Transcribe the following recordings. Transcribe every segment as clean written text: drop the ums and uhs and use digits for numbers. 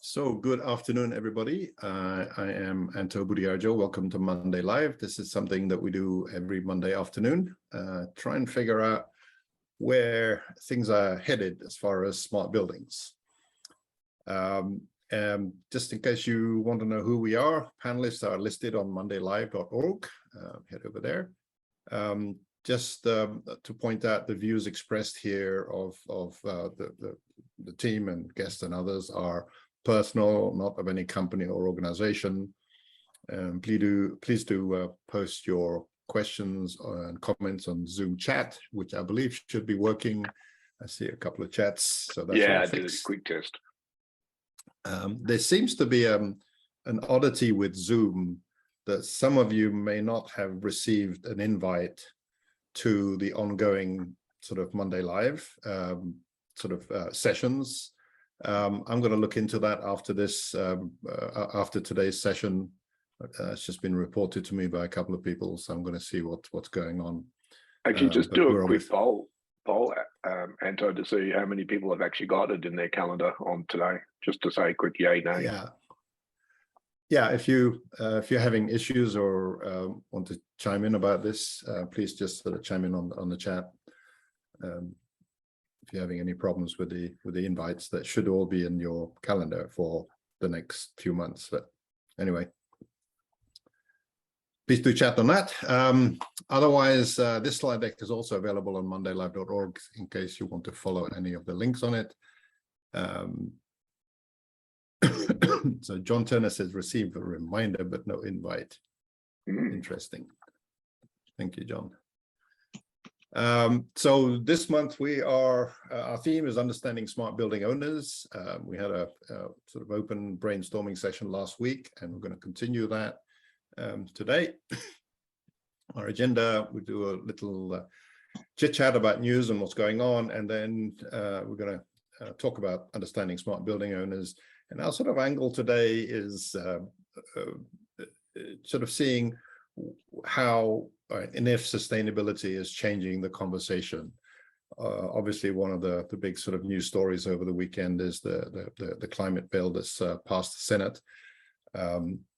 So good afternoon, everybody. I am Anto Budiarjo. Welcome to Monday Live. This is something that we do every Monday afternoon. Try and figure out where things are headed as far as smart buildings. Just in case you want to know who we are, panelists are listed on mondaylive.org. Head over there. Just to point out, the views expressed here of the team and guests and others are personal, not of any company or organization. Please do post your questions and comments on Zoom chat, which I believe should be working. I see a couple of chats, so that's yeah, all I did a fixed. quick test. There seems to be an oddity with Zoom that some of you may not have received an invite to the ongoing sort of Monday Live sessions. I'm going to look into that after this, after today's session. It's just been reported to me by a couple of people, so I'm going to see what's going on. Actually, just do a quick poll, Anto, to see how many people have actually got it in their calendar on today, just to say quick yay, nay. Yeah. If you're having issues or want to chime in about this, please just sort of chime in on the chat. If you're having any problems with the invites, that should all be in your calendar for the next few months. But anyway, please do chat on that. Otherwise, this slide deck is also available on mondaylive.org in case you want to follow any of the links on it. So John Turner says receive a reminder but no invite. Interesting. Thank you, John. So this month our theme is understanding smart building owners. We had a sort of open brainstorming session last week, and we're going to continue that today. Our agenda, we do a little chit chat about news and what's going on, and then we're going to talk about understanding smart building owners. And our sort of angle today is sort of seeing how and if sustainability is changing the conversation. Obviously, one of the big sort of news stories over the weekend is the climate bill that's passed the Senate.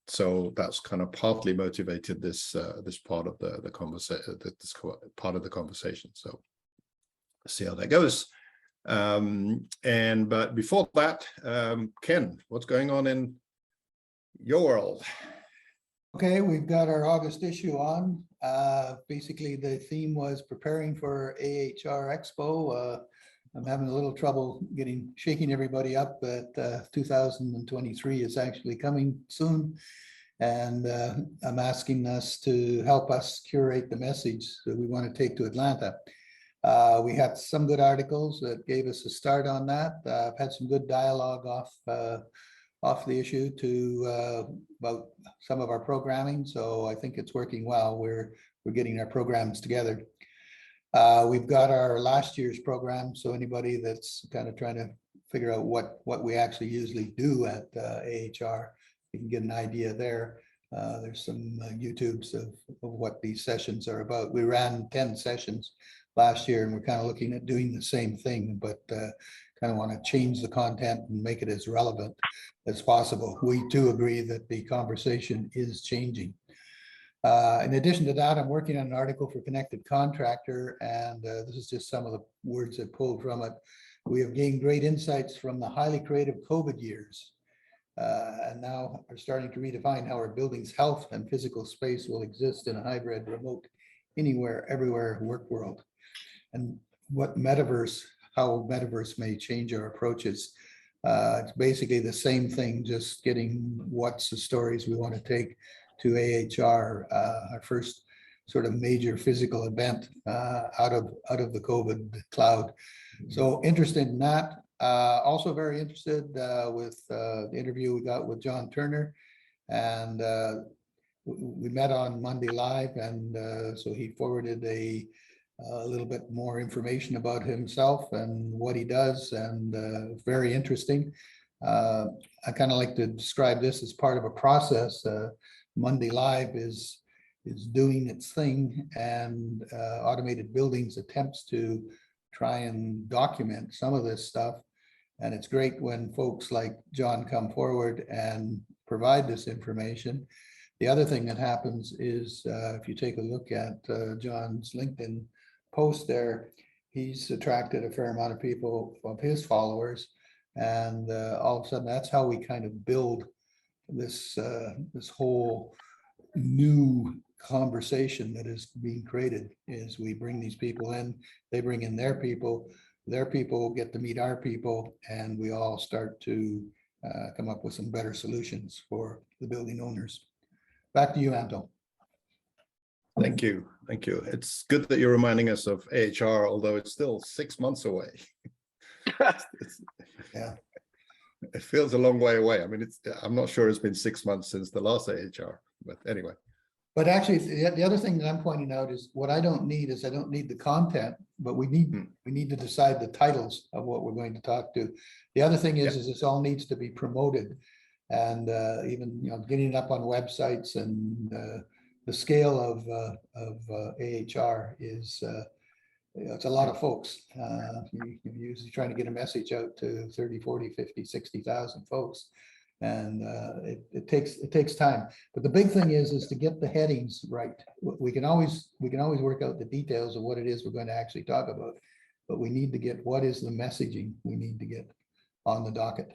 So that's kind of partly motivated this part of the conversation. This part of the conversation. So let's see how that goes. But before that, Ken, what's going on in your world? Okay, we've got our August issue on. Basically, the theme was preparing for AHR Expo. I'm having a little trouble shaking everybody up, but 2023 is actually coming soon. And I'm asking us to help us curate the message that we want to take to Atlanta. We had some good articles that gave us a start on that. I've had some good dialogue off the issue about some of our programming, so I think it's working well. We're getting our programs together. We've got our last year's program, so anybody that's kind of trying to figure out what we actually usually do at AHR, you can get an idea there. There's some YouTubes of what these sessions are about. We ran 10 sessions last year, and we're kind of looking at doing the same thing, but kind of want to change the content and make it as relevant as possible. We too agree that the conversation is changing. In addition to that, I'm working on an article for Connected Contractor, and this is just some of the words I pulled from it. We have gained great insights from the highly creative COVID years, and now are starting to redefine how our buildings' health and physical space will exist in a hybrid, remote, anywhere, everywhere work world. And how metaverse may change our approaches. It's basically the same thing, just getting what's the stories we want to take to AHR, our first sort of major physical event out of the COVID cloud. So interested in that. Also very interested with the interview we got with John Turner, and we met on Monday Live, and so he forwarded a little bit more information about himself and what he does, and very interesting. I kind of like to describe this as part of a process. Monday Live is doing its thing, and Automated Buildings attempts to try and document some of this stuff And it's great when folks like John come forward and provide this information. The other thing that happens is if you take a look at John's LinkedIn post there, he's attracted a fair amount of people of his followers. And all of a sudden, that's how we kind of build this this whole new conversation that is being created. Is we bring these people in, they bring in their people get to meet our people, and we all start to come up with some better solutions for the building owners. Back to you, Anto. Thank you. Thank you. It's good that you're reminding us of AHR, although it's still 6 months away. Yeah. It feels a long way away. I mean, I'm not sure it's been 6 months since the last AHR, but anyway. But actually, the other thing that I'm pointing out is what I don't need is I don't need the content, but we need to decide the titles of what we're going to talk to. The other thing is this all needs to be promoted, and even getting it up on websites, and the scale of AHR is it's a lot of folks. You're usually trying to get a message out to 30, 40, 50, 60,000 folks. And it takes time. But the big thing is to get the headings right. We can always work out the details of what it is we're going to actually talk about. But we need to get what is the messaging we need to get on the docket.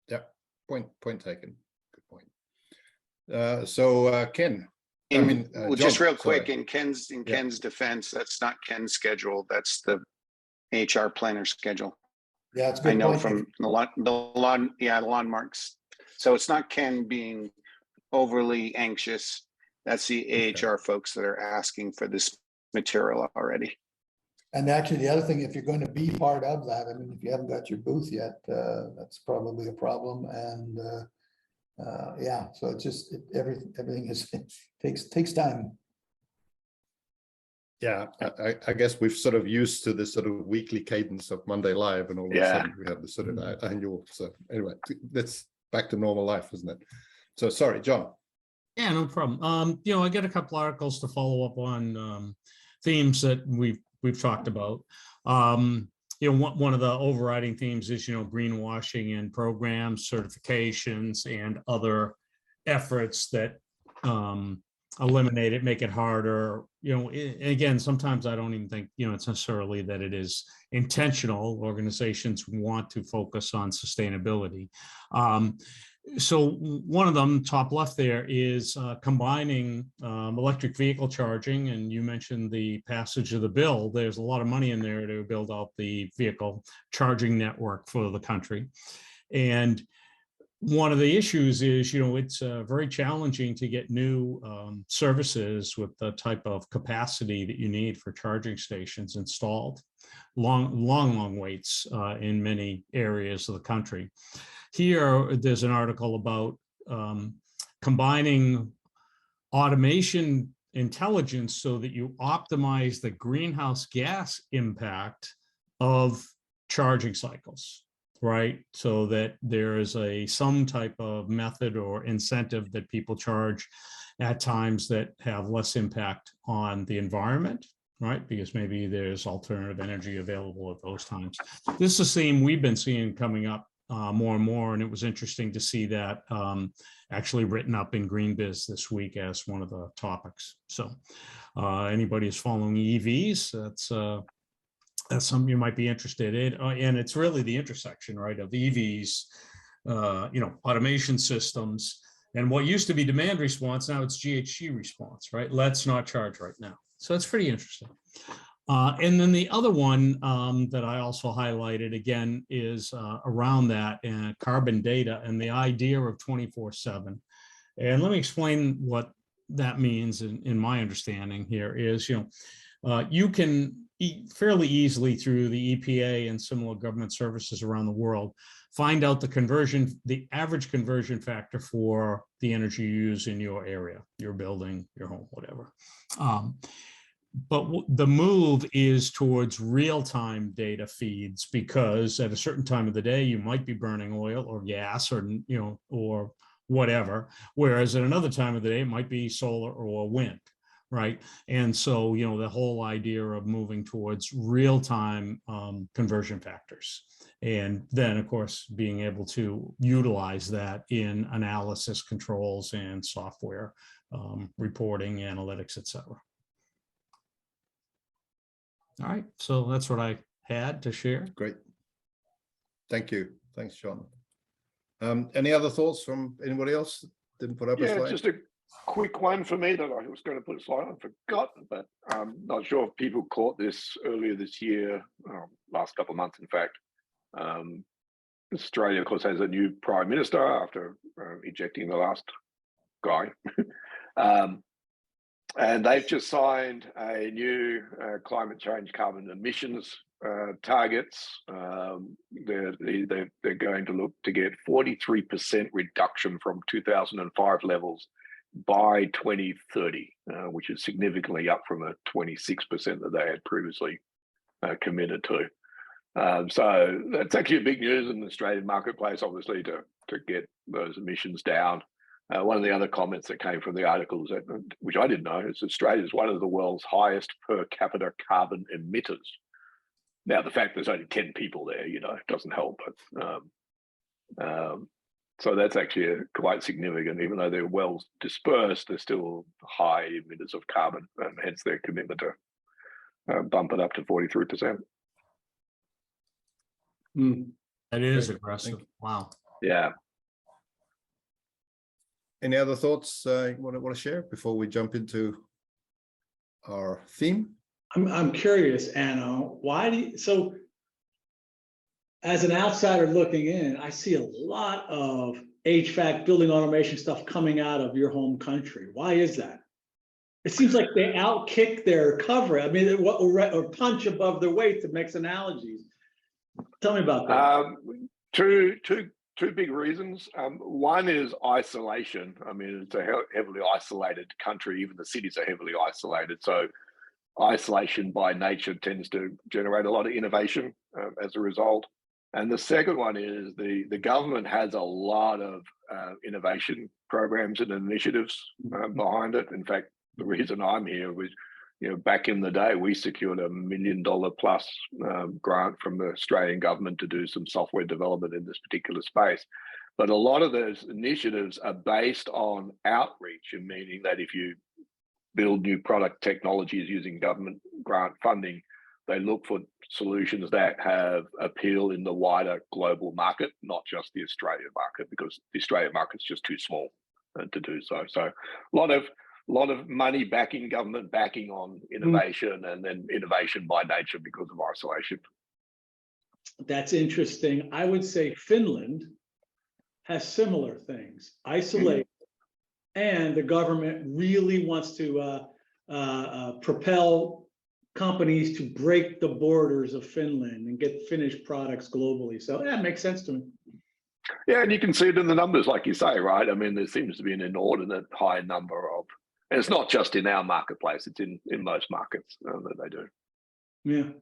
Yeah. Point taken. Good point. So Ken. Well, just real quick, in Ken's defense, that's not Ken's schedule. That's the HR planner schedule. Yeah, it's good. I know from the landmarks. So it's not Ken being overly anxious. That's the AHR folks that are asking for this material already. And actually, the other thing, if you're going to be part of that, I mean, if you haven't got your booth yet, that's probably a problem. And yeah, so it's just everything is takes time. Yeah, I guess we've sort of used to this sort of weekly cadence of Monday Live, and all of a sudden we have this sort of annual. So anyway, that's back to normal life, isn't it? So sorry, John. Yeah, no problem. I got a couple articles to follow up on themes that we've talked about. One of the overriding themes is greenwashing and programs, certifications, and other efforts that eliminate it, make it harder. Again, sometimes I don't even think it's necessarily that it is intentional. Organizations want to focus on sustainability. So one of them, top left there, is combining electric vehicle charging, and you mentioned the passage of the bill. There's a lot of money in there to build out the vehicle charging network for the country. And one of the issues is, it's very challenging to get new services with the type of capacity that you need for charging stations installed. Long waits in many areas of the country. Here, there's an article about combining automation intelligence so that you optimize the greenhouse gas impact of charging cycles, right? So that there is some type of method or incentive that people charge at times that have less impact on the environment, right? Because maybe there's alternative energy available at those times. This is a theme we've been seeing coming up more and more, and it was interesting to see that actually written up in GreenBiz this week as one of the topics. So anybody who's following EVs, that's something you might be interested in. And it's really the intersection, right, of EVs, automation systems, and what used to be demand response, now it's GHG response, right? Let's not charge right now. So it's pretty interesting. And then the other one that I also highlighted again is around that carbon data and the idea of 24/7. And let me explain what that means in my understanding here is, you can fairly easily through the EPA and similar government services around the world, find out the average conversion factor for the energy you use in your area, your building, your home, whatever. But the move is towards real-time data feeds, because at a certain time of the day, you might be burning oil or gas or whatever, whereas at another time of the day, it might be solar or wind, right? And so, the whole idea of moving towards real-time conversion factors. And then, of course, being able to utilize that in analysis controls and software, reporting, analytics, etc. All right, so that's what I had to share. Great. Thank you. Thanks, John. Any other thoughts from anybody else? Didn't put up a slide? Just a quick one for me that I was going to put a slide on, forgot, but I'm not sure if people caught this earlier this year, last couple of months, in fact. Australia, of course, has a new prime minister after ejecting the last guy. And they've just signed a new climate change carbon emissions targets. They're going to look to get 43% reduction from 2005 levels by 2030, which is significantly up from a 26% that they had previously committed to. So that's actually big news in the Australian marketplace, obviously, to get those emissions down. One of the other comments that came from the article, which I didn't know, is Australia is one of the world's highest per capita carbon emitters. Now, the fact there's only 10 people there, doesn't help. But so that's actually quite significant. Even though they're well dispersed, they're still high emitters of carbon, and hence their commitment to bump it up to 43%. That is aggressive. Wow. Yeah. Any other thoughts you want to share before we jump into our theme? I'm curious, Anna, so as an outsider looking in, I see a lot of HVAC building automation stuff coming out of your home country. Why is that? It seems like they outkick their coverage. I mean, or punch above their weight, to make analogies. Tell me about that. Two big reasons. One is isolation. I mean, it's a heavily isolated country. Even the cities are heavily isolated. So isolation by nature tends to generate a lot of innovation as a result. And the second one is the government has a lot of innovation programs and initiatives behind it. In fact, the reason I'm here was, back in the day, we secured $1 million plus grant from the Australian government to do some software development in this particular space. But a lot of those initiatives are based on outreach, and meaning that if you build new product technologies using government grant funding, they look for solutions that have appeal in the wider global market, not just the Australian market, because the Australian market's just too small to do so. So a lot of money backing, government backing on innovation, and then innovation by nature because of isolation. That's interesting. I would say Finland has similar things. Isolate, and the government really wants to propel companies to break the borders of Finland and get finished products globally. So that makes sense to me. Yeah, and you can see it in the numbers, like you say, right? I mean, there seems to be an inordinate high number of, and it's not just in our marketplace, it's in most markets that they do. Yeah.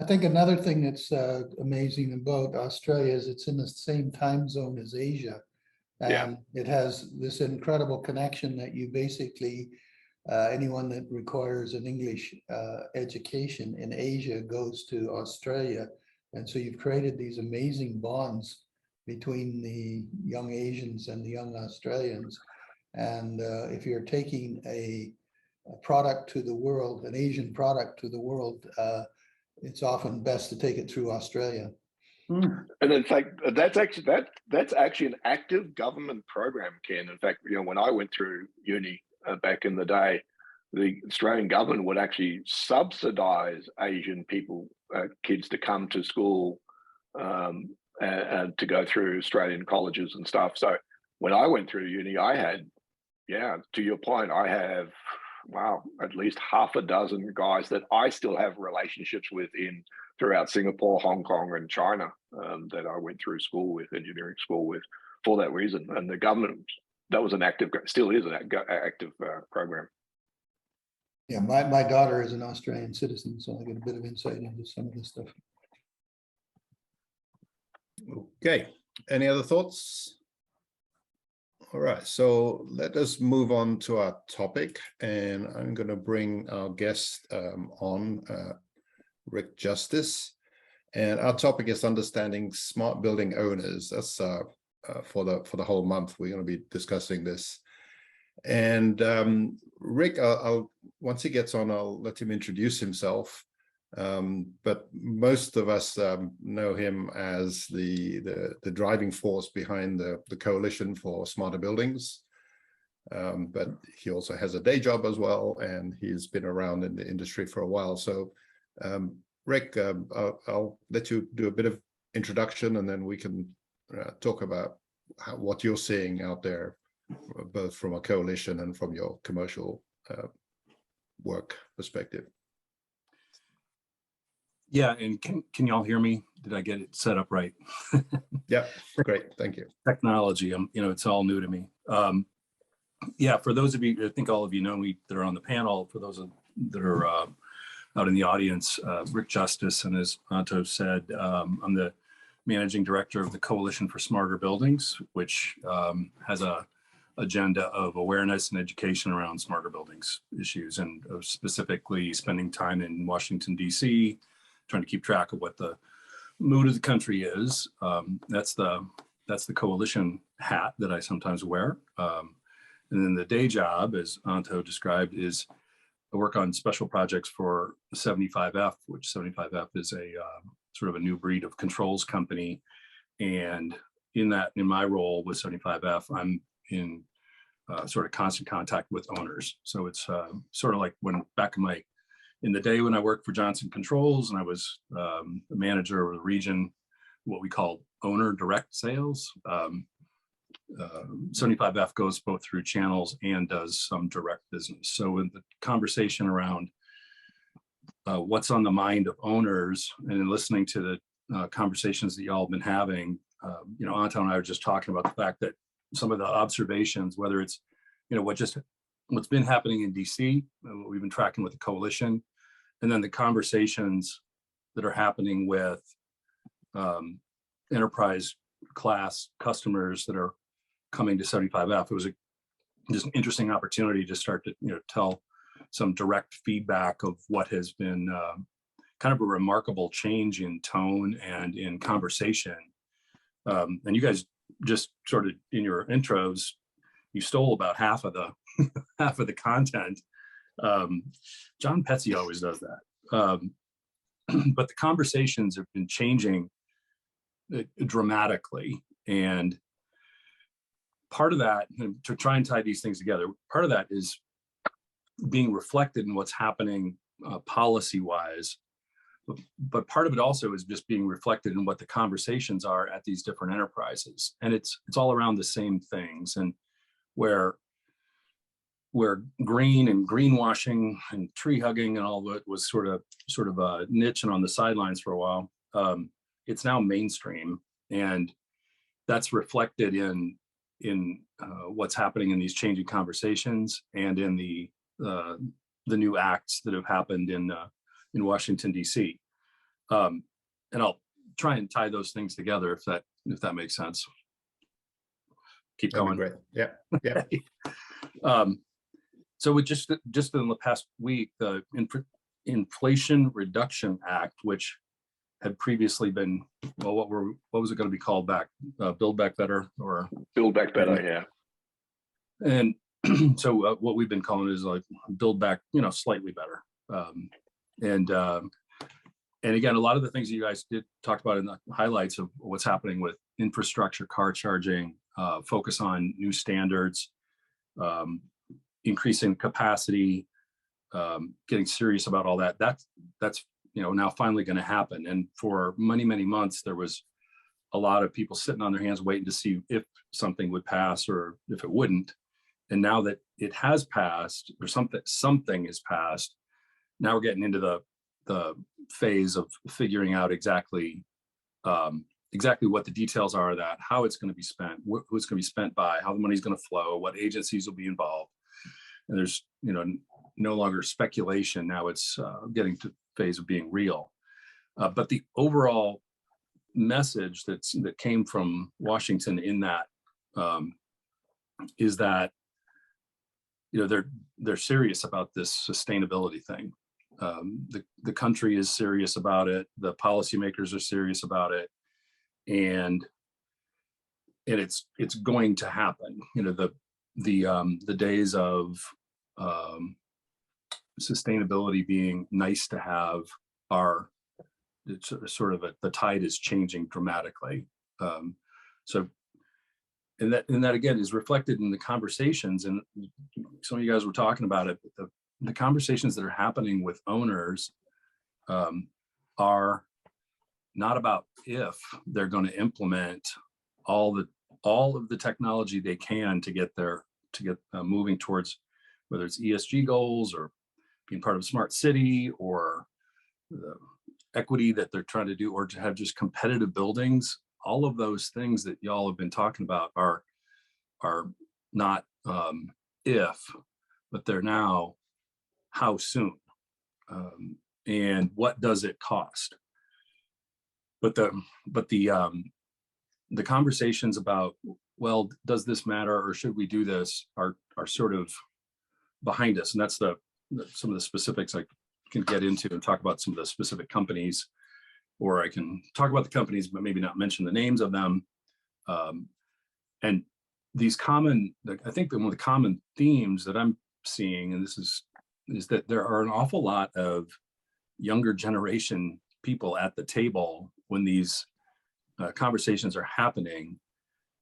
I think another thing that's amazing about Australia is it's in the same time zone as Asia. And it has this incredible connection that you basically, anyone that requires an English education in Asia goes to Australia. And so you've created these amazing bonds between the young Asians and the young Australians. And if you're taking a product to the world, an Asian product to the world, it's often best to take it through Australia. And in fact, that's actually an active government program, Ken. In fact, when I went through uni back in the day, the Australian government would actually subsidize Asian kids to come to school and to go through Australian colleges and stuff. So when I went through uni, I had, to your point, I have, at least half a dozen guys that I still have relationships with throughout Singapore, Hong Kong, and China that I went through school with, engineering school with, for that reason. And the government, that was still is an active program. Yeah, my daughter is an Australian citizen, so I get a bit of insight into some of this stuff. Okay, any other thoughts? All right, so let us move on to our topic, and I'm going to bring our guest on, Rick Justice. And our topic is understanding smart building owners. That's for the whole month. We're going to be discussing this. And Rick, I'll once he gets on, I'll let him introduce himself. But most of us know him as the driving force behind the Coalition for Smarter Buildings. But he also has a day job as well, and he's been around in the industry for a while. So Rick, I'll let you do a bit of introduction, and then we can talk about what you're seeing out there, both from a coalition and from your commercial work perspective. Yeah, and can y'all hear me? Did I get it set up right? Yeah, great, thank you. Technology, it's all new to me. Yeah, for those of you, I think all of you know me that are on the panel. For those that are out in the audience, Rick Justice, and as Anto said, I'm the managing director of the Coalition for Smarter Buildings, which has a agenda of awareness and education around smarter buildings issues, and specifically spending time in Washington, D.C., trying to keep track of what the mood of the country is. That's the coalition hat that I sometimes wear. And then the day job, as Anto described, is I work on special projects for 75F, which 75F is a sort of a new breed of controls company. And in my role with 75F, I'm in sort of constant contact with owners. So it's sort of like in the day when I worked for Johnson Controls, and I was the manager of the region, what we call owner direct sales. 75F goes both through channels and does some direct business. So in the conversation around what's on the mind of owners, and in listening to the conversations that y'all have been having, Anton and I were just talking about the fact that some of the observations, whether it's, what's been happening in DC, what we've been tracking with the coalition, and then the conversations that are happening with enterprise class customers that are coming to 75F. It was just an interesting opportunity to start to tell some direct feedback of what has been kind of a remarkable change in tone and in conversation. And you guys just sort of in your intros, you stole about half of the content. John Petsy always does that. But the conversations have been changing dramatically, and part of that, to try and tie these things together, part of that is being reflected in what's happening policy-wise, but part of it also is just being reflected in what the conversations are at these different enterprises, and it's all around the same things. And where green and greenwashing and tree hugging and all that was sort of a niche and on the sidelines for a while, it's now mainstream, and that's reflected in what's happening in these changing conversations and in the new acts that have happened in Washington, D.C. And I'll try and tie those things together if that makes sense. Keep going. Great. Yeah. So with just in the past week, the Inflation Reduction Act, which had previously been, well, what was it going to be called back? Build Back Better, or Build Back Better, yeah. And so what we've been calling is like Build Back, slightly better. And again, a lot of the things that you guys talked about in the highlights of what's happening with infrastructure, car charging, focus on new standards, increasing capacity, getting serious about all that. That's now finally going to happen. And for many, many months, there was a lot of people sitting on their hands waiting to see if something would pass or if it wouldn't. And now that it has passed, or something is passed, now we're getting into the phase of figuring out exactly what the details are of that, how it's going to be spent, who it's going to be spent by, how the money's going to flow, what agencies will be involved. And there's no longer speculation. Now it's getting to the phase of being real. But the overall message that came from Washington in that is that they're serious about this sustainability thing, The country is serious about it. The policymakers are serious about it, and it's going to happen. You know, the days of sustainability being nice to have are, it's sort of the tide is changing dramatically. So, and that again is reflected in the conversations, and some of you guys were talking about it. But the conversations that are happening with owners are not about if they're going to implement all of the technology they can to get moving towards, whether it's ESG goals or being part of a smart city or the equity that they're trying to do, or to have just competitive buildings. All of those things that y'all have been talking about are not if, but they're now how soon, and what does it cost. But the conversations about, well, does this matter or should we do this, are sort of behind us, and that's some of the specifics I can get into and talk about some of the specific companies, or I can talk about the companies but maybe not mention the names of them. And these I think that one of the common themes that I'm seeing, and this is that there are an awful lot of younger generation people at the table when these conversations are happening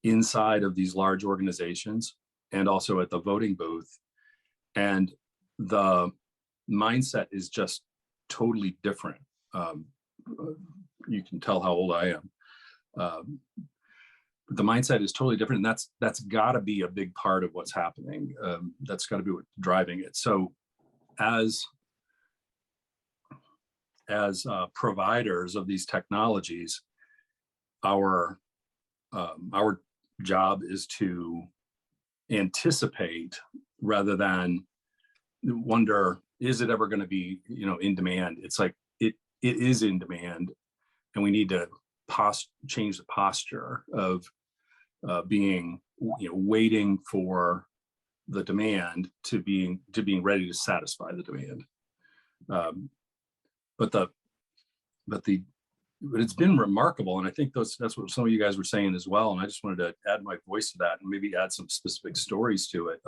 inside of these large organizations and also at the voting booth. And the mindset is just totally different. You can tell how old I am. The mindset is totally different, and that's got to be a big part of what's happening. That's got to be what's driving it. So, as providers of these technologies, our job is to anticipate rather than wonder, is it ever going to be, in demand? It's like it is in demand, and we need to change the posture of being, waiting for the demand to being ready to satisfy the demand. But it's been remarkable, and I think that's what some of you guys were saying as well. And I just wanted to add my voice to that and maybe add some specific stories to it.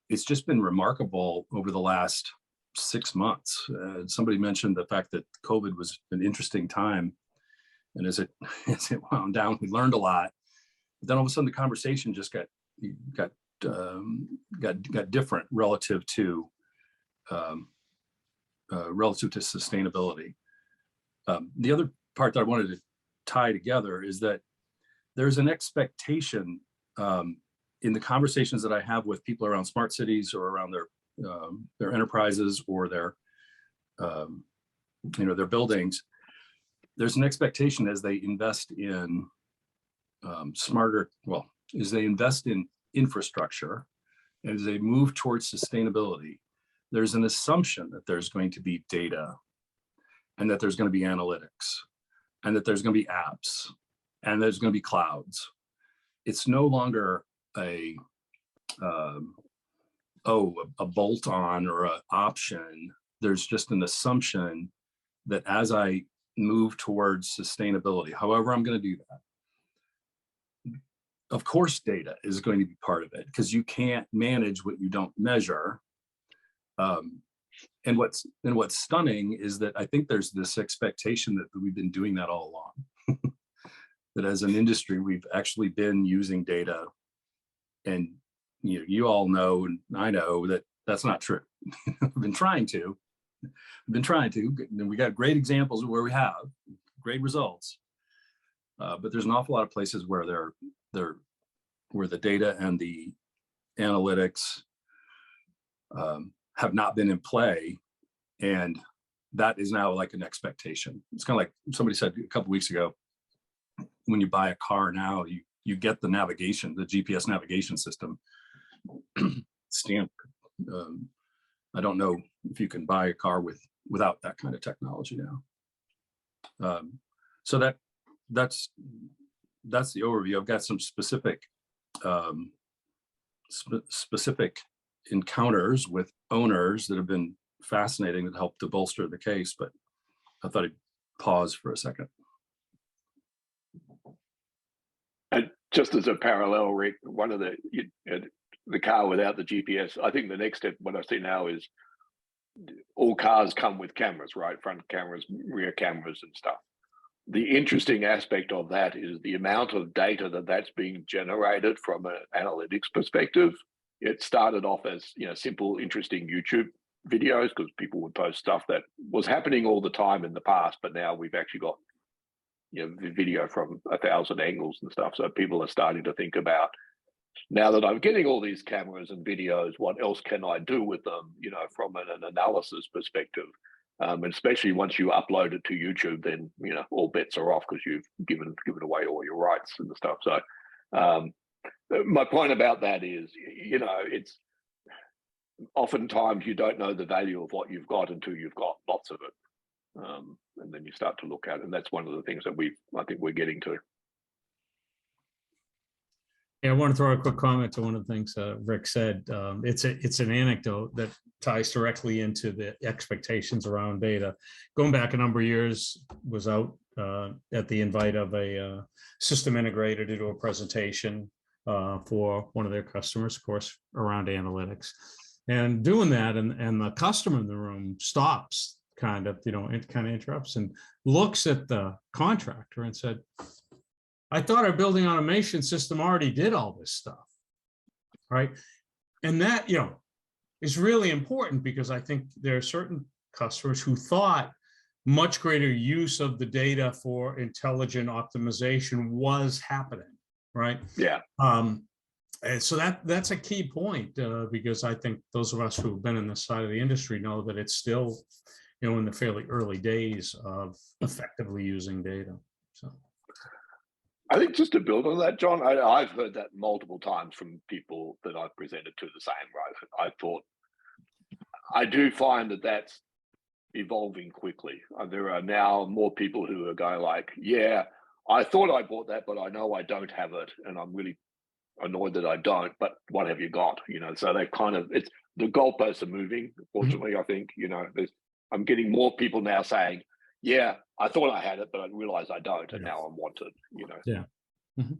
It's just been remarkable over the last 6 months. Somebody mentioned the fact that COVID was an interesting time, and as it wound down, we learned a lot. But then all of a sudden, the conversation just got different relative to sustainability. The other part that I wanted to tie together is that there's an expectation in the conversations that I have with people around smart cities or around their enterprises or their buildings. There's an expectation as they invest in as they invest in infrastructure, as they move towards sustainability, there's an assumption that there's going to be data, and that there's going to be analytics, and that there's going to be apps, and there's going to be clouds. It's no longer a bolt-on or an option. There's just an assumption that as I move towards sustainability, however I'm going to do that, of course data is going to be part of it, because you can't manage what you don't measure. And what's stunning is that I think there's this expectation that we've been doing that all along. That as an industry, we've actually been using data, and you all know, and I know that that's not true. We've been trying to, and we got great examples of where we have great results. But there's an awful lot of places where where the data and the analytics have not been in play, and that is now like an expectation. It's kind of like somebody said a couple of weeks ago, when you buy a car now, you get the navigation, the GPS navigation system standard. I don't know if you can buy a car without that kind of technology now. So that's the overview. I've got some specific specific encounters with owners that have been fascinating that helped to bolster the case, but I thought I'd pause for a second. And just as a parallel, Rick, one of the car without the GPS, I think the next step, what I see now is all cars come with cameras, right? Front cameras, rear cameras and stuff. The interesting aspect of that is the amount of data that's being generated from an analytics perspective. It started off as, simple, interesting YouTube videos because people would post stuff that was happening all the time in the past, but now we've actually got, the video from 1,000 angles and stuff. So people are starting to think about, now that I'm getting all these cameras and videos, what else can I do with them, from an analysis perspective? And especially once you upload it to YouTube, then, all bets are off because you've given away all your rights and stuff. So my point about that is, it's oftentimes you don't know the value of what you've got until you've got lots of it. And then you start to look at it. And that's one of the things that I think we're getting to. Yeah, I want to throw a quick comment to one of the things Rick said. It's an anecdote that ties directly into the expectations around data. Going back a number of years, was out at the invite of a system integrator to do a presentation for one of their customers, of course, around analytics. And doing that, and the customer in the room stops, it kind of interrupts and looks at the contractor and said, I thought our building automation system already did all this stuff, right? And that, is really important because I think there are certain customers who thought much greater use of the data for intelligent optimization was happening, right? Yeah. And so that's a key point because I think those of us who've been in this side of the industry know that it's still, in the fairly early days of effectively using data. So. I think just to build on that, John, I've heard that multiple times from people that I've presented to the same, right? I do find that that's evolving quickly. There are now more people who are going like, yeah, I thought I bought that, but I know I don't have it. And I'm really annoyed that I don't, but what have you got? So they it's the goalposts are moving. Fortunately, I think, I'm getting more people now saying, yeah, I thought I had it, but I realized I don't, and now I'm wanted, Yeah. Mm-hmm.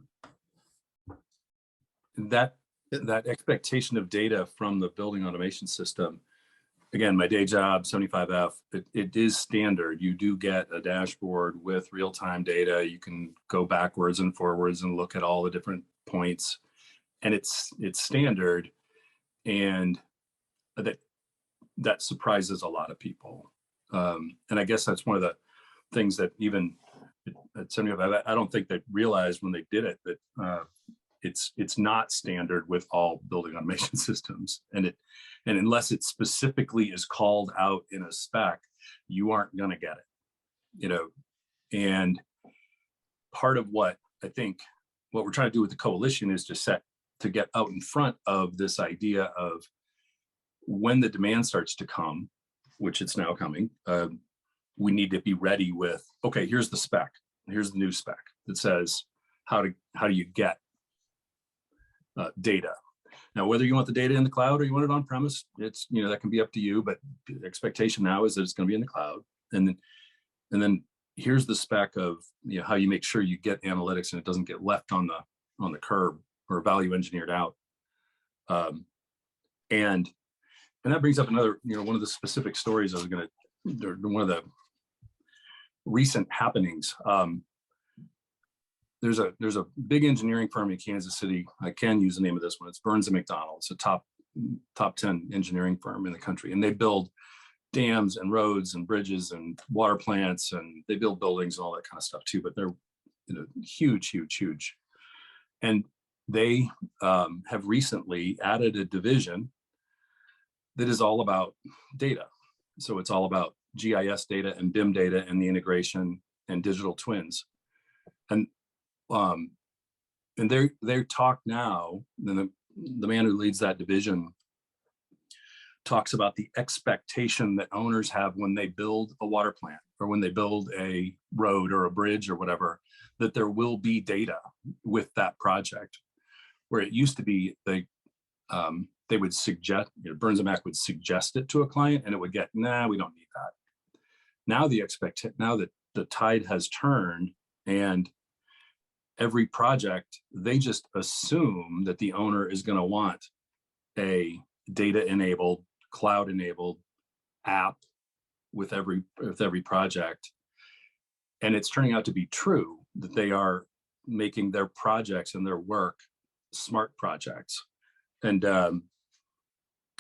That expectation of data from the building automation system, again, my day job, 75F, it is standard. You do get a dashboard with real-time data. You can go backwards and forwards and look at all the different points, and it's standard, and that surprises a lot of people. And I guess that's one of the things that even at 75, I don't think they realized when they did it that it's not standard with all building automation systems, and unless it specifically is called out in a spec, you aren't going to get it. And part of what I think what we're trying to do with the coalition is to get out in front of this idea of when the demand starts to come, which it's now coming. We need to be ready with, okay, here's the spec. Here's the new spec that says how do you get data. Now, whether you want the data in the cloud or you want it on premise, it's, that can be up to you, but the expectation now is that it's going to be in the cloud. And then here's the spec of, how you make sure you get analytics and it doesn't get left on the curb or value engineered out. And that brings up another, one of the specific stories one of the recent happenings. There's a big engineering firm in Kansas City. I can use the name of this one. It's Burns & McDonnell. It's a top 10 engineering firm in the country. And they build dams and roads and bridges and water plants, and they build buildings and all that kind of stuff too, but they're huge. And they have recently added a division that is all about data. So it's all about GIS data and BIM data and the integration and digital twins. And they talk now, and the man who leads that division talks about the expectation that owners have when they build a water plant or when they build a road or a bridge or whatever, that there will be data with that project. Where it used to be they would suggest, Burns and Mac would suggest it to a client and it would get, nah, we don't need that. Now now that the tide has turned and every project, they just assume that the owner is going to want a data-enabled, cloud-enabled app with every project. And it's turning out to be true that they are making their projects and their work smart projects. And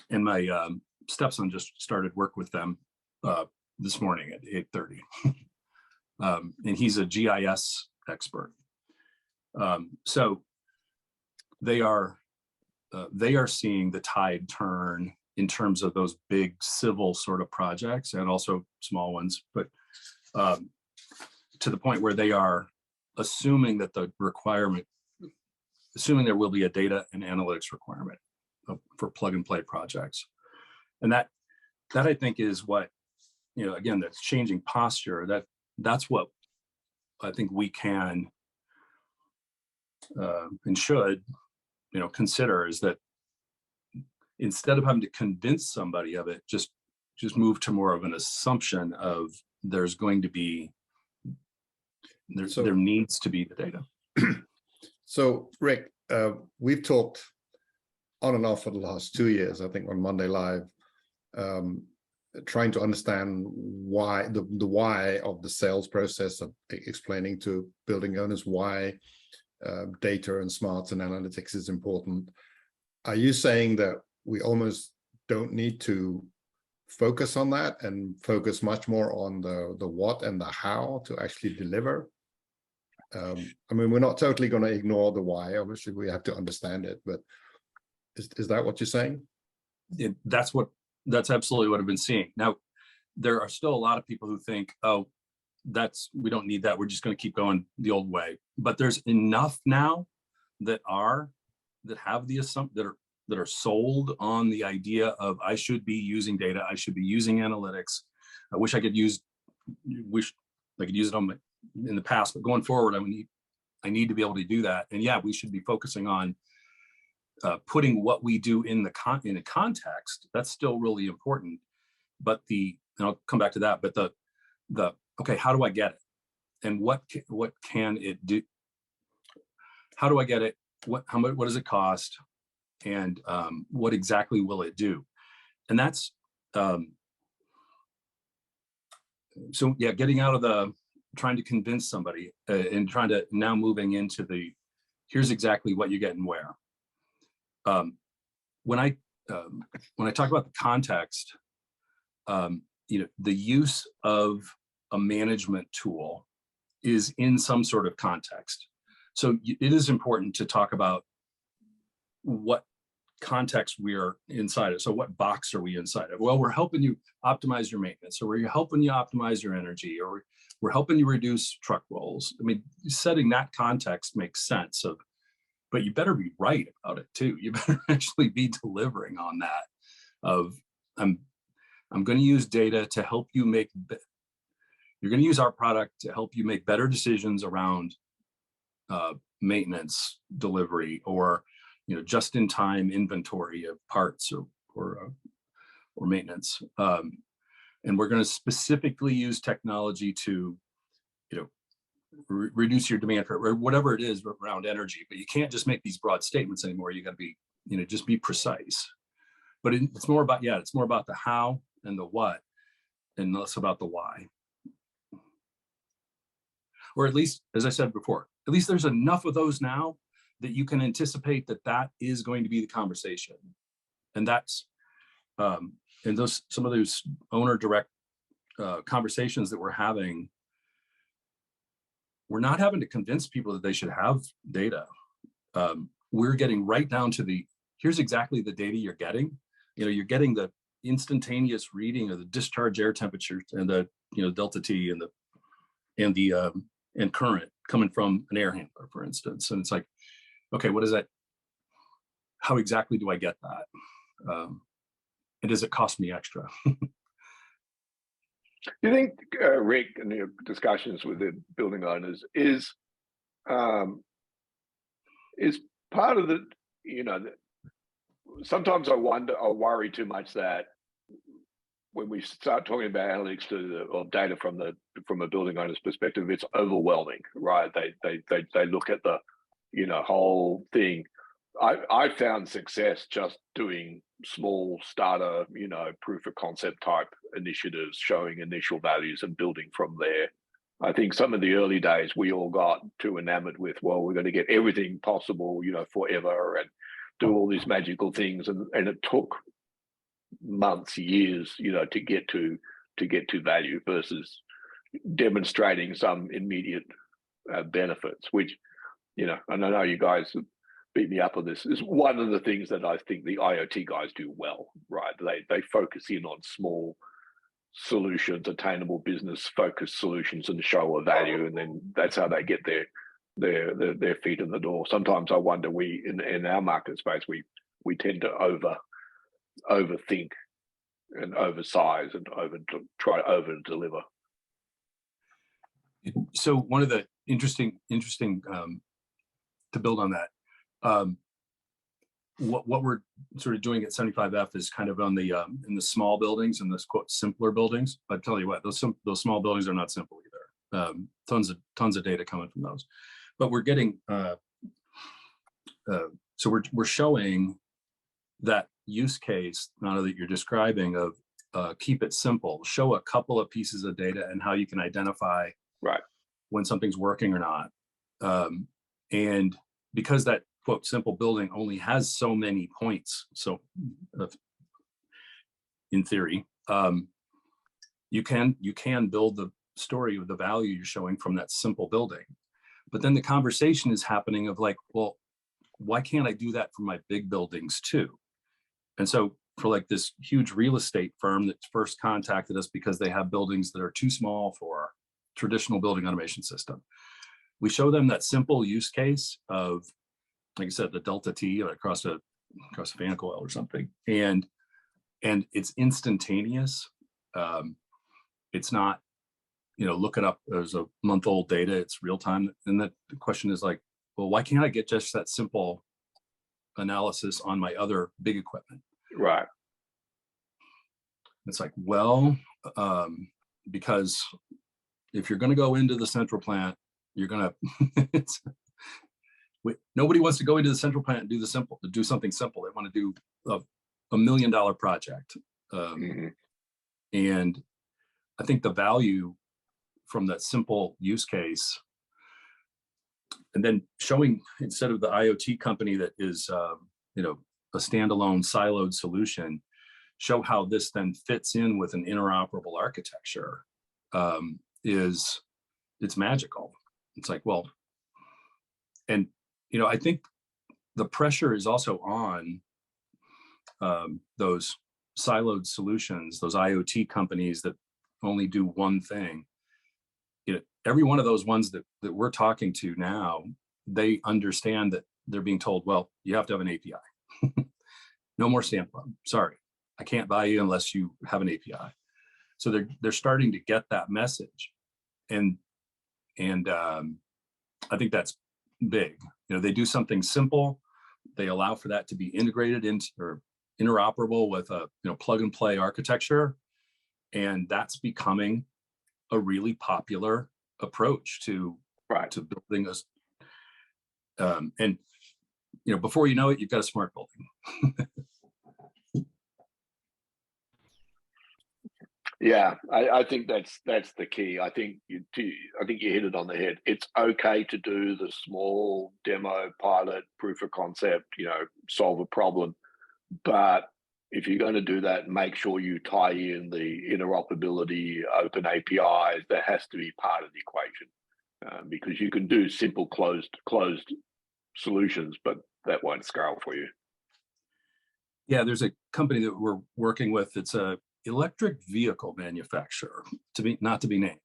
my stepson just started work with them this morning at 8:30. And he's a GIS expert. So they are seeing the tide turn in terms of those big civil sort of projects and also small ones, but to the point where they are assuming that assuming there will be a data and analytics requirement for plug and play projects. And that I think is what, again, that's changing posture. That's what I think we can and should, consider, is that instead of having to convince somebody of it, just move to more of an assumption of there's going to be, there needs to be the data. So Rick, we've talked on and off for the last 2 years, I think on Monday Live, trying to understand why the why of the sales process, of explaining to building owners why data and smarts and analytics is important. Are you saying that we almost don't need to focus on that and focus much more on the what and the how to actually deliver? I mean, we're not totally going to ignore the why. Obviously, we have to understand it, but is that what you're saying? That's absolutely what I've been seeing. Now, there are still a lot of people who think, oh, we don't need that. We're just going to keep going the old way. But there's enough now that have the assumption, that are sold on the idea of I should be using data, I should be using analytics. I wish I could use it in the past, but going forward, I need to be able to do that. And yeah, we should be focusing on putting what we do in a context. That's still really important. But and I'll come back to that. But the okay, how do I get it? And what can it do? How do I get it? What does it cost? And what exactly will it do? And that's so yeah, getting out of trying to convince somebody and trying to now moving into here's exactly what you get and where. When I talk about the context, the use of a management tool is in some sort of context. So it is important to talk about what context we are inside of. So what box are we inside of? Well, we're helping you optimize your maintenance, or we're helping you optimize your energy, or we're helping you reduce truck rolls. I mean, setting that context makes sense but you better be right about it too. You better actually be delivering on that I'm going to use data to help you you're going to use our product to help you make better decisions around maintenance delivery, or just-in-time inventory of parts or maintenance. And we're going to specifically use technology to reduce your demand for, or whatever it is around energy. But you can't just make these broad statements anymore. You got to be just be precise. But it's more about the how and the what, and less about the why. Or at least, as I said before, at least there's enough of those now that you can anticipate that is going to be the conversation. And that's and some of those owner direct conversations that we're having, we're not having to convince people that they should have data. We're getting right down to here's exactly the data you're getting. You're getting the instantaneous reading of the discharge air temperature and the delta T and current coming from an air handler, for instance. And it's like, okay, what is that? How exactly do I get that? And does it cost me extra? Do you think, Rick, in your discussions with the building owners, is part of the, sometimes I worry too much that when we start talking about analytics or data from a building owner's perspective, it's overwhelming, right? They look at the, whole thing. I found success just doing small starter, proof of concept type initiatives, showing initial values and building from there. I think some of the early days we all got too enamored with, well, we're going to get everything possible, forever and do all these magical things, and it took months, years, to get to value versus demonstrating some immediate benefits, which, and I know you guys beat me up on this, is one of the things that I think the IoT guys do well, right? They focus in on small solutions, attainable business focused solutions, and show a value, and then that's how they get their feet in the door. Sometimes I wonder, we in our market space, we tend to overthink and oversize and try to over deliver. So one of the interesting to build on that, what we're sort of doing at 75F is kind of on the in the small buildings and this quote simpler buildings. I tell you what, those small buildings are not simple either. Tons of data coming from those, but we're getting so we're showing that use case now that you're describing of keep it simple, show a couple of pieces of data and how you can identify right when something's working or not. And because that quote simple building only has so many points, so in theory, you can build the story of the value you're showing from that simple building. But then the conversation is happening of like, well, why can't I do that for my big buildings too? And so for like this huge real estate firm that first contacted us because they have buildings that are too small for traditional building automation system, we show them that simple use case of, like I said, the delta T across a fan coil or something, and it's instantaneous. It's not, look it up. There's a month-old data. It's real time, and the question is like, well, why can't I get just that simple analysis on my other big equipment? Right. It's like, well, because if you're going to go into the central plant, you're going to. Nobody wants to go into the central plant and do something simple. They want to do a $1 million project, and I think the value from that simple use case, and then showing instead of the IoT company that is a standalone siloed solution, show how this then fits in with an interoperable architecture, it's magical. It's like, well, and I think the pressure is also on those siloed solutions, those IoT companies that only do one thing. Every one of those ones that we're talking to now, they understand that they're being told, well, you have to have an API. No more sampling. Sorry, I can't buy you unless you have an API. So they're starting to get that message, and I think that's big. They do something simple. They allow for that to be integrated into or interoperable with a plug and play architecture, and that's becoming a really popular approach to building us. And before you know it, you've got a smart building. Yeah, I think that's the key. I think you hit it on the head. It's okay to do the small demo, pilot, proof of concept, solve a problem, but if you're going to do that, make sure you tie in the interoperability, open APIs. That has to be part of the equation, because you can do simple closed solutions, but that won't scale for you. Yeah, there's a company that we're working with. It's a electric vehicle manufacturer, not to be named.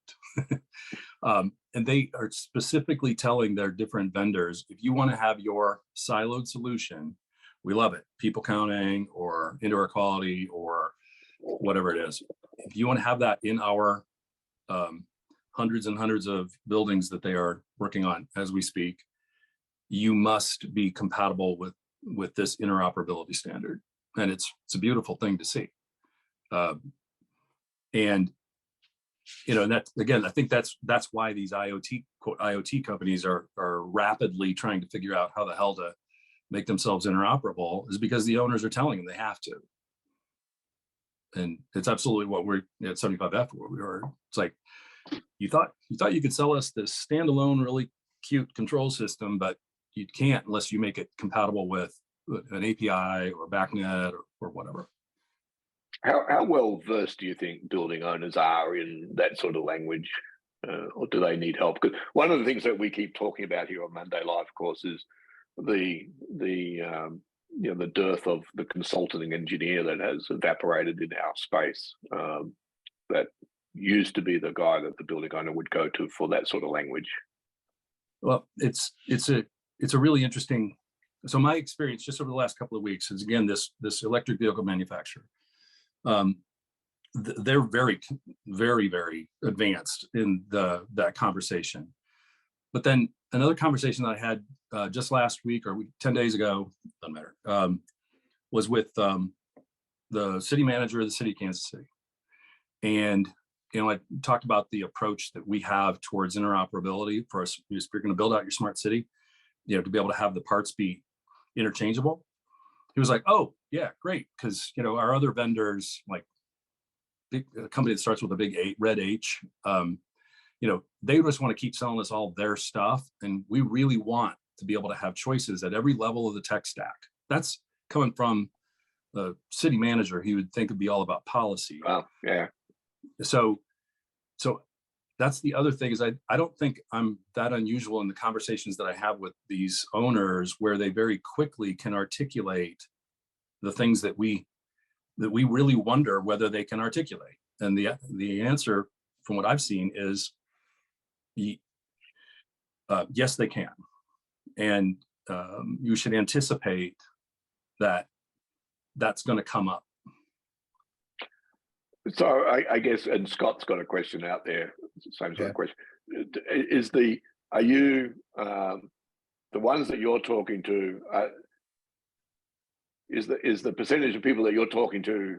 And they are specifically telling their different vendors, if you want to have your siloed solution, we love it. People counting or indoor quality or whatever it is. If you want to have that in our hundreds and hundreds of buildings that they are working on as we speak, you must be compatible with with this interoperability standard, and it's a beautiful thing to see. And and that, again, I think that's why these IoT, quote, IoT companies are rapidly trying to figure out how the hell to make themselves interoperable, is because the owners are telling them they have to. And it's absolutely what we're at 75F where we were. It's like, you thought you could sell us this standalone, really cute control system, but you can't unless you make it compatible with an API or BACnet or whatever. How well versed do you think building owners are in that sort of language, or do they need help? Because one of the things that we keep talking about here on Monday Live, of course, is the dearth of the consulting engineer that has evaporated in our space. That used to be the guy that the building owner would go to for that sort of language. Well, it's a really interesting. So my experience just over the last couple of weeks is, again, this electric vehicle manufacturer. They're very, very, very advanced in that conversation. But then another conversation that I had just last week or 10 days ago, doesn't matter, was with the city manager of the city of Kansas City. And I talked about the approach that we have towards interoperability for us. If you're going to build out your smart city, to be able to have the parts be interchangeable. He was like, "Oh, yeah, great," because our other vendors, like a company that starts with a big red H, they just want to keep selling us all their stuff, and we really want to be able to have choices at every level of the tech stack. That's coming from the city manager. He would think it'd be all about policy. Wow, yeah. So that's the other thing, is I don't think I'm that unusual in the conversations that I have with these owners, where they very quickly can articulate the things that we really wonder whether they can articulate. And the answer from what I've seen is yes, they can. And you should anticipate that that's going to come up. So I guess, and Scott's got a question out there, same sort of question. Are you the ones that you're talking to? Is the percentage of people that you're talking to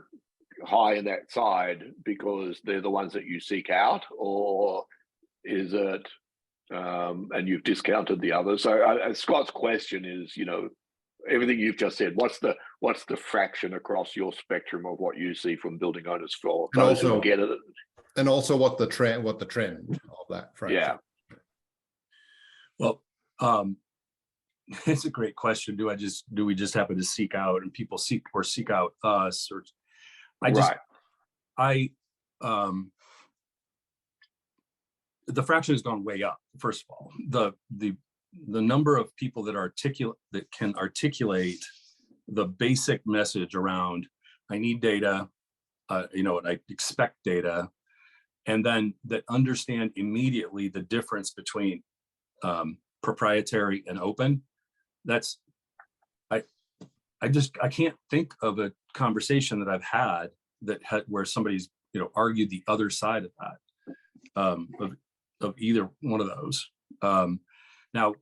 high in that side because they're the ones that you seek out, or is it and you've discounted the others? So Scott's question is, everything you've just said, what's the fraction across your spectrum of what you see from building owners for those who get it? And also what the trend of that fraction. Yeah. Well, it's a great question. Do we just happen to seek out, and people seek out us, or the fraction has gone way up. First of all, the number of people that can articulate the basic message around, I need data, and I expect data, and then that understand immediately the difference between proprietary and open. That's, I can't think of a conversation that I've had where somebody's argued the other side of that, of either one of those. Now,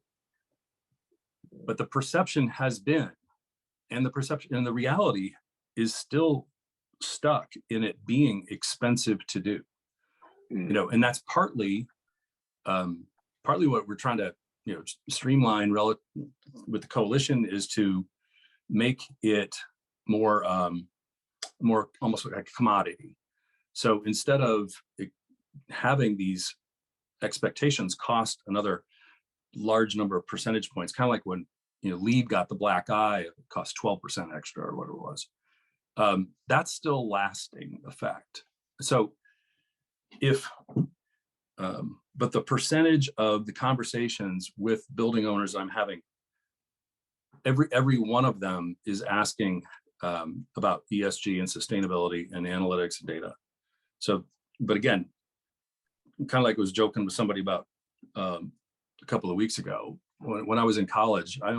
but the perception has been, and the reality is still stuck in it being expensive to do. And that's partly what we're trying to streamline with the coalition, is to make it more almost like a commodity. So instead of having these expectations cost another large number of percentage points, kind of like when LEED got the black eye, it cost 12% extra or whatever it was. That's still lasting effect. So but the percentage of the conversations with building owners I'm having, every one of them is asking about ESG and sustainability and analytics and data. So, but again, kind of like I was joking with somebody about a couple of weeks ago, when I was in college, I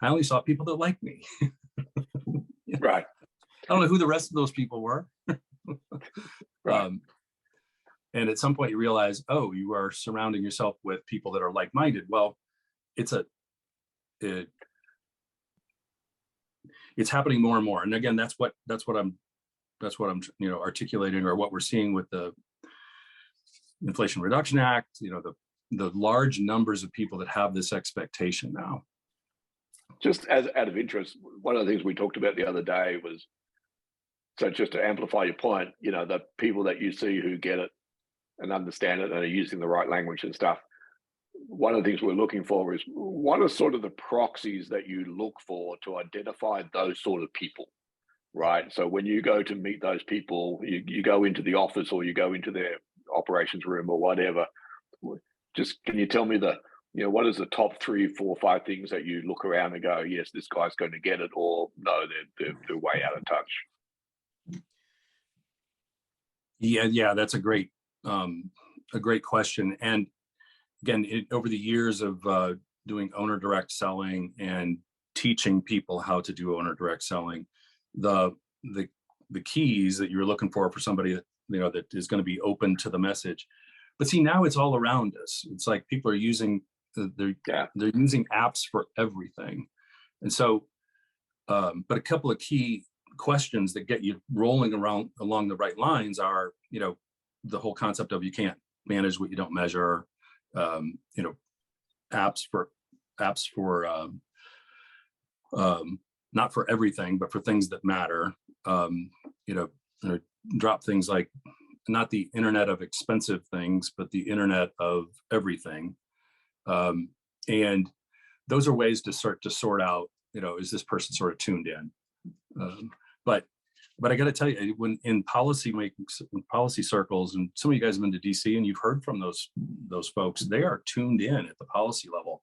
only saw people that liked me. Right. I don't know who the rest of those people were. Right. And at some point you realize, oh, you are surrounding yourself with people that are like-minded. Well, it's happening more and more. And again, that's what I'm articulating, or what we're seeing with the Inflation Reduction Act, the large numbers of people that have this expectation now. Just as out of interest, one of the things we talked about the other day was, so just to amplify your point, the people that you see who get it and understand it and are using the right language and stuff, one of the things we're looking for is, what are sort of the proxies that you look for to identify those sort of people, right? So when you go to meet those people, you go into the office or you go into their operations room or whatever, just can you tell me what is the top 3, 4, 5 things that you look around and go, yes, this guy's going to get it, or no, they're way out of touch? Yeah, that's a great question. And again, over the years of doing owner direct selling and teaching people how to do owner direct selling, the keys that you're looking for somebody that that is going to be open to the message. But see, now it's all around us. It's like people are using they're using apps for everything, and so but a couple of key questions that get you rolling along the right lines are, the whole concept of, you can't manage what you don't measure. Apps for not for everything, but for things that matter. Drop things like, not the internet of expensive things, but the internet of everything. And those are ways to start to sort out, is this person sort of tuned in? But I got to tell you, when in policy circles, and some of you guys have been to DC and you've heard from those folks, they are tuned in at the policy level.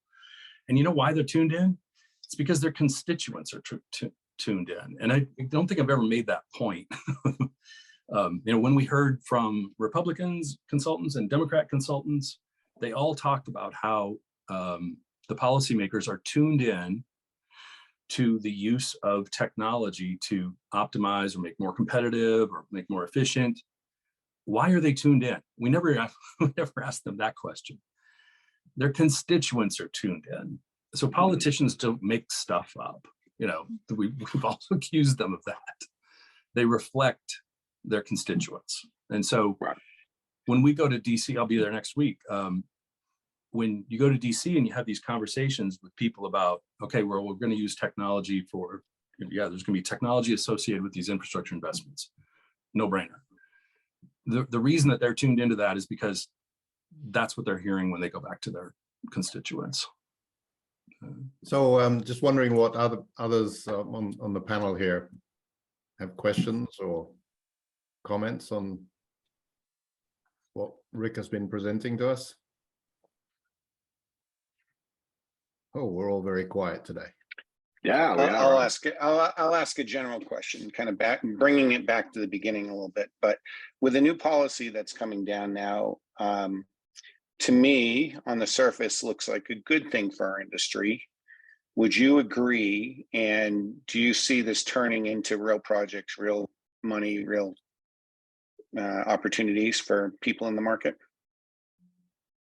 And you know why they're tuned in? It's because their constituents are tuned in. And I don't think I've ever made that point. When we heard from Republicans consultants and Democrat consultants, they all talked about how the policymakers are tuned in to the use of technology to optimize or make more competitive or make more efficient. Why are they tuned in? We never asked them that question. Their constituents are tuned in. So politicians don't make stuff up. We've also accused them of that. They reflect their constituents. And so when we go to DC, I'll be there next week. When you go to DC and you have these conversations with people about, okay, well, we're going to use technology for, there's going to be technology associated with these infrastructure investments. No brainer. The reason that they're tuned into that is because that's what they're hearing when they go back to their constituents. So just wondering what others on the panel here have questions or comments on what Rick has been presenting to us. Oh, we're all very quiet today. Yeah, I'll ask a general question, kind of bringing it back to the beginning a little bit. But with a new policy that's coming down now, to me, on the surface, looks like a good thing for our industry. Would you agree? And do you see this turning into real projects, real money, real opportunities for people in the market?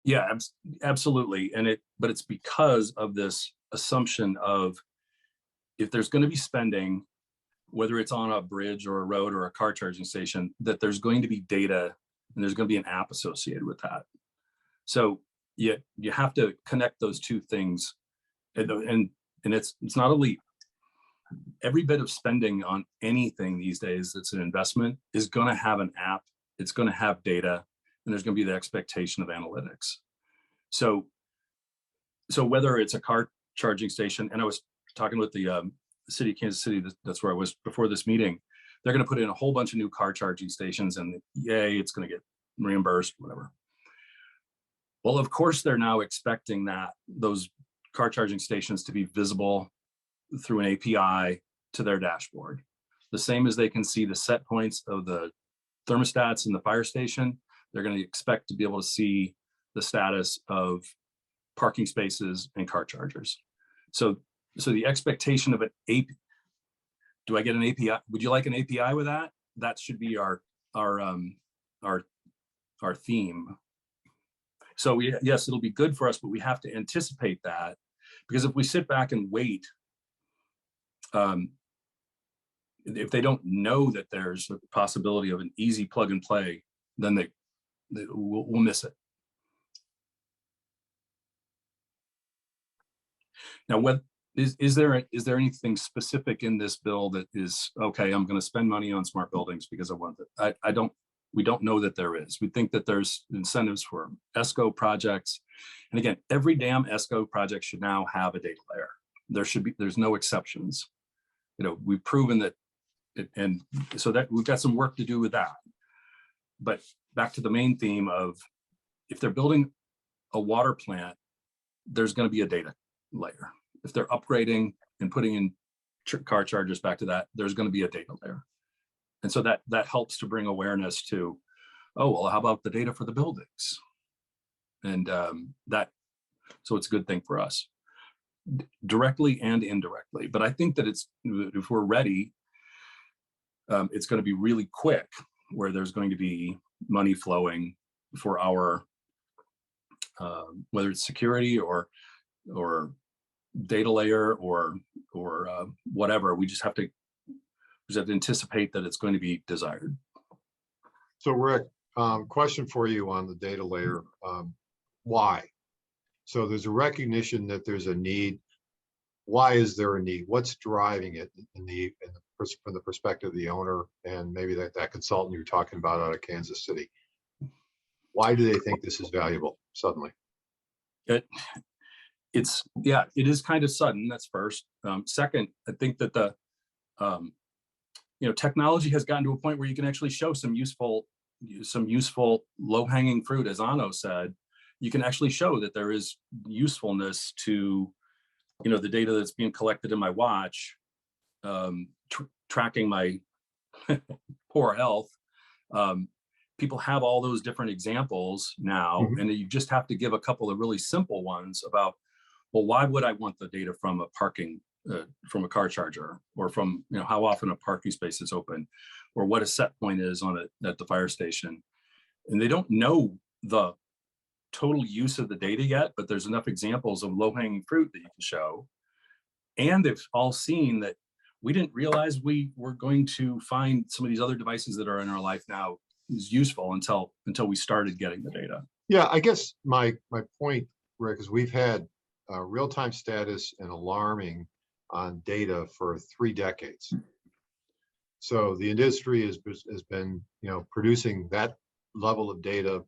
Yeah, absolutely. But it's because of this assumption of, if there's going to be spending, whether it's on a bridge or a road or a car charging station, that there's going to be data and there's going to be an app associated with that. So you have to connect those two things, and it's not a leap. Every bit of spending on anything these days that's an investment is going to have an app. It's going to have data, and there's going to be the expectation of analytics. So whether it's a car charging station, and I was talking with the city of Kansas City, that's where I was before this meeting, they're going to put in a whole bunch of new car charging stations, and yay, it's going to get reimbursed, whatever. Well, of course, they're now expecting those car charging stations to be visible through an API to their dashboard. The same as they can see the set points of the thermostats in the fire station, they're going to expect to be able to see the status of parking spaces and car chargers. So the expectation of an API, do I get an API? Would you like an API with that? That should be our theme. So yes, it'll be good for us, but we have to anticipate that, because if we sit back and wait, if they don't know that there's a possibility of an easy plug and play, then we'll miss it. Now, is there anything specific in this bill that is, okay, I'm going to spend money on smart buildings because I want it? We don't know that there is. We think that there's incentives for ESCO projects. And again, every damn ESCO project should now have a data layer. There's no exceptions. You know, we've proven that, and so that we've got some work to do with that. But back to the main theme of, if they're building a water plant, there's going to be a data layer. If they're upgrading and putting in car chargers, back to that, there's going to be a data layer. And so that helps to bring awareness to, oh, well, how about the data for the buildings? And so it's a good thing for us, directly and indirectly. But I think that if we're ready, it's going to be really quick, where there's going to be money flowing for our, whether it's security or data layer or whatever. We just have to anticipate that it's going to be desired. So Rick, question for you on the data layer. Why? So there's a recognition that there's a need. Why is there a need? What's driving it from the perspective of the owner and maybe that consultant you're talking about out of Kansas City? Why do they think this is valuable suddenly? It is kind of sudden. That's first. Second, I think that the technology has gotten to a point where you can actually show some useful low-hanging fruit, as Anno said. You can actually show that there is usefulness to, the data that's being collected in my watch, tracking my poor health. People have all those different examples now, and you just have to give a couple of really simple ones about, well, why would I want the data from from a car charger, or from, how often a parking space is open, or what a set point is on it at the fire station. And they don't know the total use of the data yet, but there's enough examples of low-hanging fruit that you can show. And they've all seen that we didn't realize we were going to find some of these other devices that are in our life now is useful until we started getting the data. Yeah, I guess my point, Rick, is we've had real-time status and alarming on data for 3 decades. So the industry has been, producing that level of data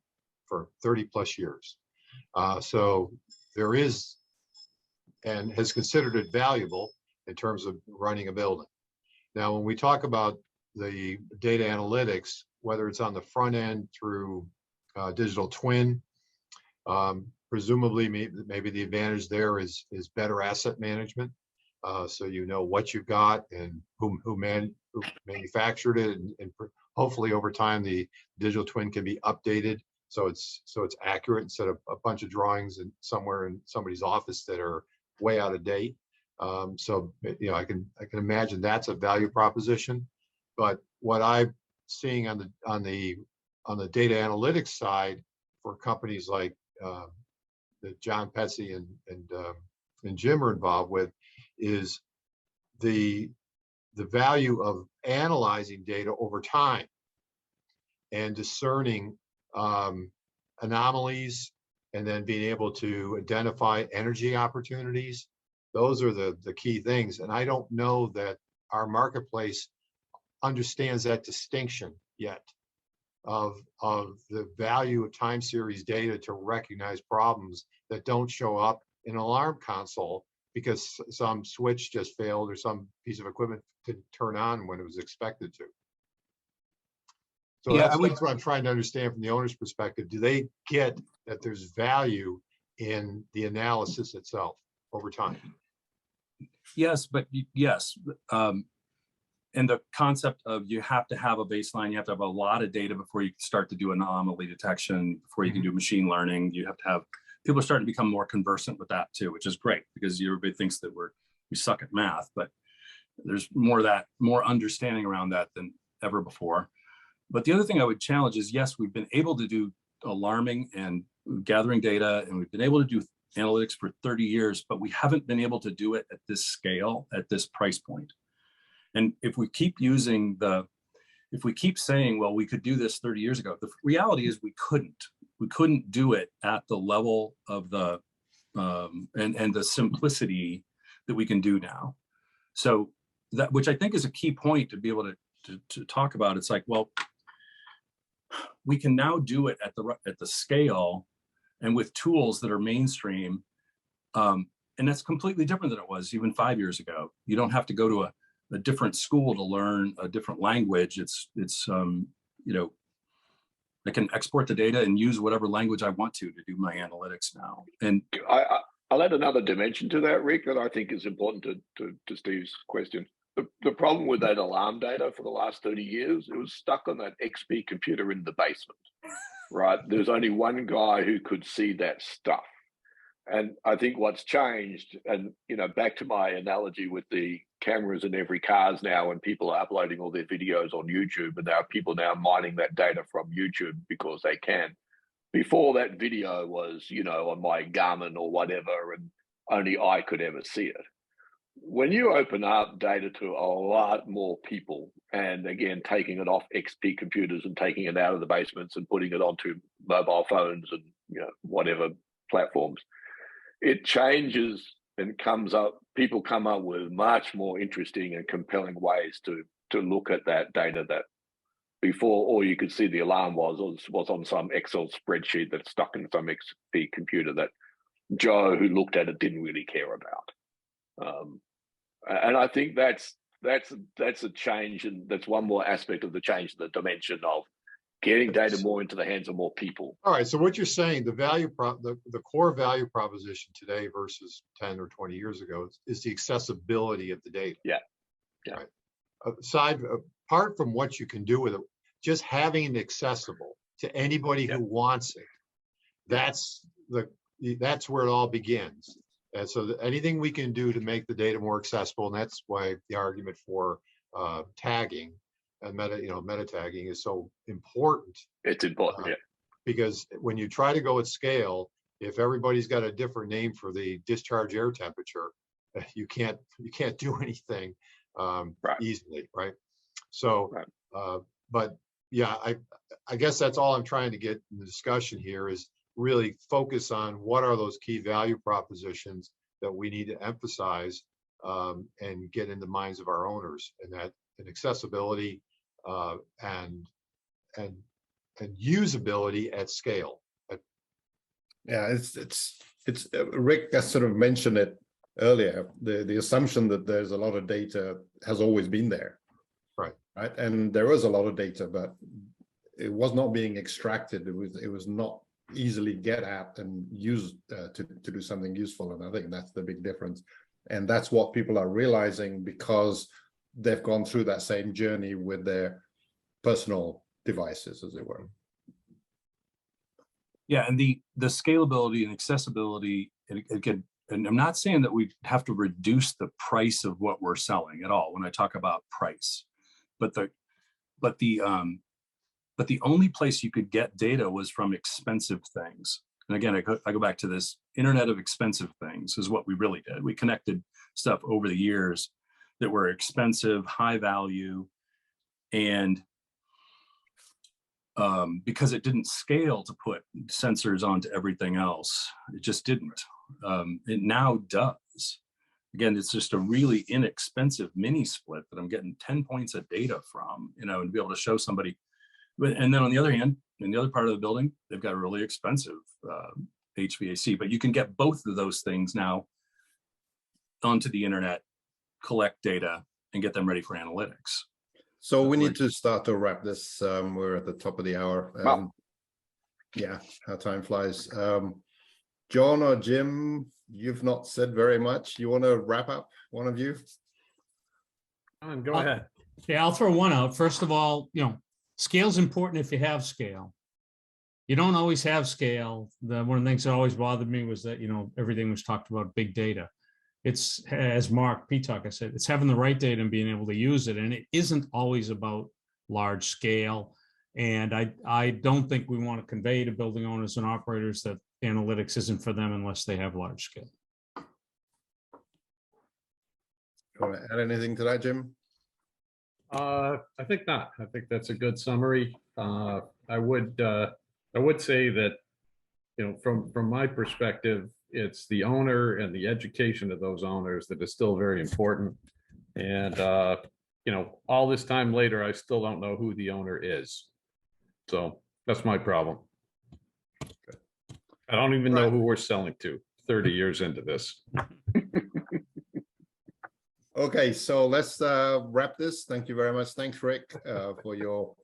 for 30 plus years. So there is, and has considered it valuable in terms of running a building. Now, when we talk about the data analytics, whether it's on the front end through digital twin, presumably maybe the advantage there is better asset management. So you know what you've got and who manufactured it, and hopefully over time the digital twin can be updated so it's accurate, instead of a bunch of drawings somewhere in somebody's office that are way out of date. So I can imagine that's a value proposition. But what I'm seeing on the data analytics side for companies like that John Petsy and Jim are involved with is the value of analyzing data over time and discerning anomalies, and then being able to identify energy opportunities. Those are the key things. And I don't know that our marketplace understands that distinction yet of the value of time series data to recognize problems that don't show up in an alarm console because some switch just failed or some piece of equipment didn't turn on when it was expected to. So that's what I'm trying to understand from the owner's perspective. Do they get that there's value in the analysis itself over time? Yes, but yes. And the concept of you have to have a baseline, you have to have a lot of data before you can start to do anomaly detection, before you can do machine learning. You have to have, people are starting to become more conversant with that too, which is great, because everybody thinks that we suck at math, but there's more understanding around that than ever before. But the other thing I would challenge is, yes, we've been able to do alarming and gathering data, and we've been able to do analytics for 30 years, but we haven't been able to do it at this scale, at this price point. And if we keep using if we keep saying, well, we could do this 30 years ago, the reality is we couldn't do it at the level of the, and the simplicity that we can do now. So that, which I think is a key point to be able to talk about. It's like, well, we can now do it at the scale and with tools that are mainstream. And that's completely different than it was even 5 years ago. You don't have to go to a different school to learn a different language. It's you know, I can export the data and use whatever language I want to do my analytics now. And I'll add another dimension to that, Rick, that I think is important to Steve's question. The problem with that alarm data for the last 30 years, it was stuck on that XP computer in the basement, right? There's only one guy who could see that stuff. And I think what's changed, and you know, back to my analogy with the cameras in every cars now, and people are uploading all their videos on YouTube, and there are people now mining that data from YouTube because they can. Before, that video was, you know, on my Garmin or whatever, and only I could ever see it. When you open up data to a lot more people, and again, taking it off XP computers and taking it out of the basements and putting it onto mobile phones and, you know, whatever platforms, it changes and comes up, people come up with much more interesting and compelling ways to look at that data that before all you could see the alarm was on some Excel spreadsheet that's stuck in some XP computer that Joe, who looked at it, didn't really care about. And I think that's a change, and that's one more aspect of the change, the dimension of getting data more into the hands of more people. All right. So what you're saying, the core value proposition today versus 10 or 20 years ago is the accessibility of the data. Yeah. Yeah. Right. Apart from what you can do with it, just having it accessible to anybody who wants it. That's where it all begins. And so anything we can do to make the data more accessible, and that's why the argument for tagging and meta tagging is so important. It's important, yeah. Because when you try to go at scale, if everybody's got a different name for the discharge air temperature, you can't do anything easily, right? So, but yeah, I guess that's all I'm trying to get in the discussion here is really focus on what are those key value propositions that we need to emphasize and get in the minds of our owners, and that and accessibility and usability at scale. Yeah, it's Rick has sort of mentioned it earlier. The assumption that there's a lot of data has always been there, right? And there was a lot of data, but it was not being extracted. It was not easily get at and used to do something useful. And I think that's the big difference. And that's what people are realizing because they've gone through that same journey with their personal devices, as it were. Yeah, and the scalability and accessibility, and again, and I'm not saying that we have to reduce the price of what we're selling at all when I talk about price, but the only place you could get data was from expensive things. And again, I go back to this Internet of expensive things is what we really did. We connected stuff over the years that were expensive, high value, and because it didn't scale to put sensors onto everything else, it just didn't. It now does. Again, it's just a really inexpensive mini split that I'm getting 10 points of data from, and to be able to show somebody. And then on the other hand, in the other part of the building, they've got a really expensive HVAC, but you can get both of those things now onto the internet, collect data, and get them ready for analytics. So we need to start to wrap this. We're at the top of the hour. Yeah, how time flies. John or Jim, you've not said very much. You want to wrap up, one of you? Go ahead. Yeah, I'll throw one out. First of all, scale's important if you have scale. You don't always have scale. One of the things that always bothered me was that, everything was talked about big data. It's, as Mark Peacock said, it's having the right data and being able to use it. And it isn't always about large scale. And I don't think we want to convey to building owners and operators that analytics isn't for them unless they have large scale. You want to add anything to that, Jim? I think not. I think that's a good summary. I would say that, you know, from my perspective, it's the owner and the education of those owners that is still very important. And, you know, all this time later, I still don't know who the owner is. So that's my problem. I don't even know who we're selling to 30 years into this. Okay, so let's wrap this. Thank you very much. Thanks, Rick, for your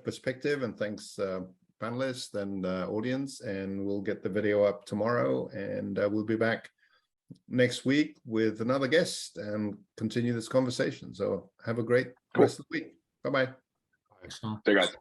perspective, and thanks, panelists and audience. And we'll get the video up tomorrow, and we'll be back next week with another guest and continue this conversation. So have a great rest of the week. Bye-bye. Excellent. See you guys.